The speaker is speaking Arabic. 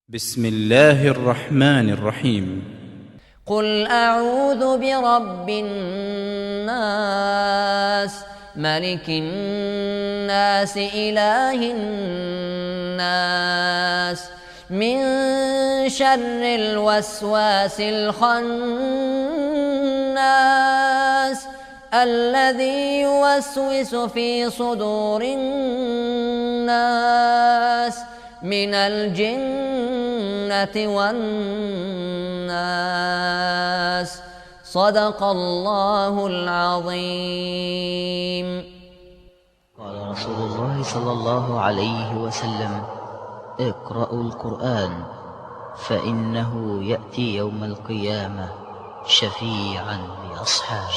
بسم الله الرحمن الرحيم. قل أعوذ برب الناس ملك الناس إله الناس من شر الوسواس الخناس الذي يوسوس في صدور الناس من الجنة والناس. صدق الله العظيم. قال رسول الله صلى الله عليه وسلم: اقرأوا القرآن فإنه يأتي يوم القيامة شفيعا لأصحابه